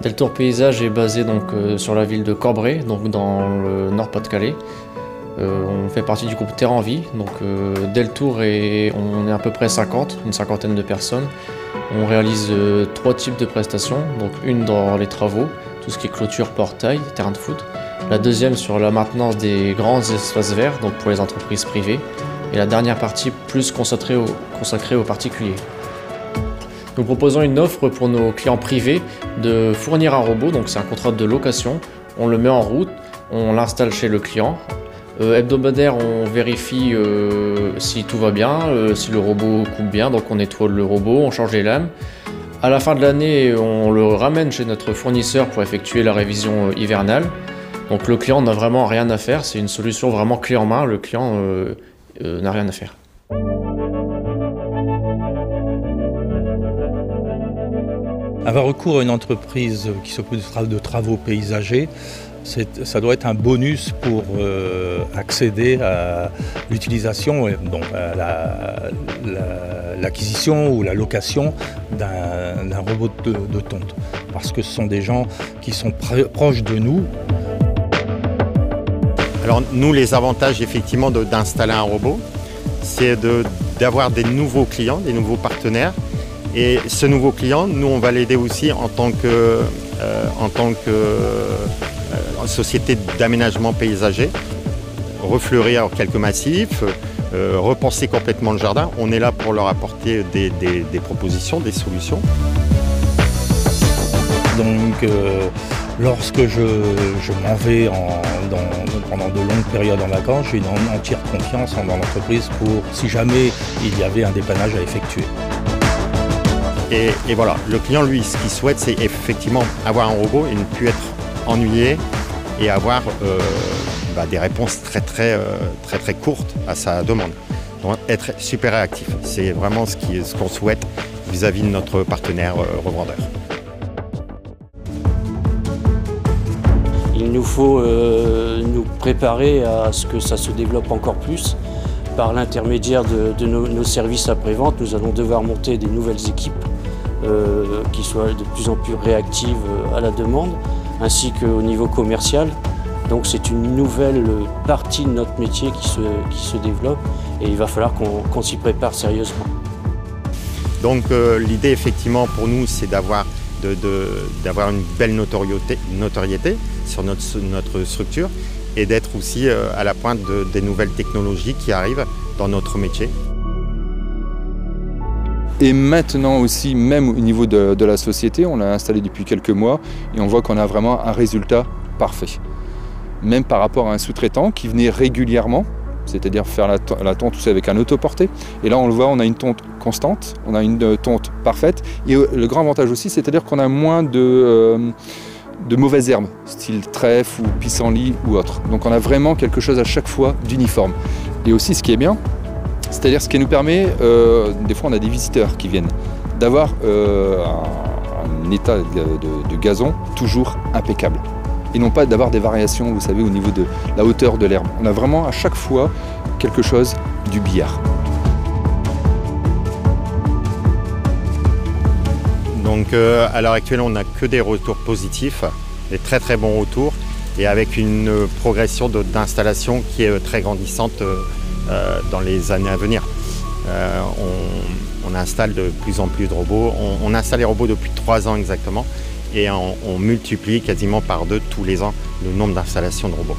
Deltour Paysage est basé sur la ville de Corbray, donc dans le Nord Pas-de-Calais. On fait partie du groupe Terre en Vie. Deltour, on est à peu près 50, une cinquantaine de personnes. On réalise 3 types de prestations. Donc une dans les travaux, tout ce qui est clôture, portail, terrain de foot. La deuxième sur la maintenance des grands espaces verts, donc pour les entreprises privées. Et la dernière partie plus consacrée aux particuliers. Nous proposons une offre pour nos clients privés de fournir un robot, donc c'est un contrat de location. On le met en route, on l'installe chez le client. Hebdomadaire, on vérifie si tout va bien, si le robot coupe bien, donc on nettoie le robot, on change les lames. À la fin de l'année, on le ramène chez notre fournisseur pour effectuer la révision hivernale. Donc le client n'a vraiment rien à faire, c'est une solution vraiment clé en main, le client n'a rien à faire. Avoir recours à une entreprise qui s'occupe de travaux paysagers, ça doit être un bonus pour accéder à l'utilisation, donc à l'acquisition ou la location d'un robot de tonte. Parce que ce sont des gens qui sont proches de nous. Alors nous, les avantages effectivement d'installer un robot, c'est d'avoir des nouveaux clients, des nouveaux partenaires. Et ce nouveau client, nous, on va l'aider aussi en tant que société d'aménagement paysager, refleurir quelques massifs, repenser complètement le jardin. On est là pour leur apporter des propositions, des solutions. Donc, lorsque je m'en vais pendant de longues périodes en vacances, j'ai une entière confiance dans l'entreprise pour si jamais il y avait un dépannage à effectuer. Et voilà, le client, lui, ce qu'il souhaite, c'est effectivement avoir un robot et ne plus être ennuyé et avoir des réponses très courtes à sa demande. Donc être super réactif, c'est vraiment ce qu'on souhaite vis-à-vis de notre partenaire revendeur. Il nous faut nous préparer à ce que ça se développe encore plus. Par l'intermédiaire de nos services après-vente, nous allons devoir monter des nouvelles équipes qui soient de plus en plus réactives à la demande, ainsi qu'au niveau commercial. Donc c'est une nouvelle partie de notre métier qui se développe et il va falloir qu'on s'y prépare sérieusement. Donc l'idée effectivement pour nous, c'est d'avoir une belle notoriété sur notre structure et d'être aussi à la pointe des nouvelles technologies qui arrivent dans notre métier. Et maintenant aussi, même au niveau de la société, on l'a installé depuis quelques mois et on voit qu'on a vraiment un résultat parfait. Même par rapport à un sous-traitant qui venait régulièrement, c'est-à-dire faire la tonte aussi avec un autoporté. Et là, on le voit, on a une tonte constante, on a une tonte parfaite. Et le grand avantage aussi, c'est-à-dire qu'on a moins de mauvaises herbes, style trèfle ou pissenlit ou autre. Donc on a vraiment quelque chose à chaque fois d'uniforme. Et aussi, ce qui est bien, c'est-à-dire ce qui nous permet, des fois on a des visiteurs qui viennent, d'avoir un état de gazon toujours impeccable. Et non pas d'avoir des variations, vous savez, au niveau de la hauteur de l'herbe. On a vraiment à chaque fois quelque chose du billard. Donc à l'heure actuelle, on n'a que des retours positifs, des très bons retours, et avec une progression d'installation qui est très grandissante dans les années à venir. On installe de plus en plus de robots. On installe les robots depuis 3 ans exactement et on multiplie quasiment par 2 tous les ans le nombre d'installations de robots.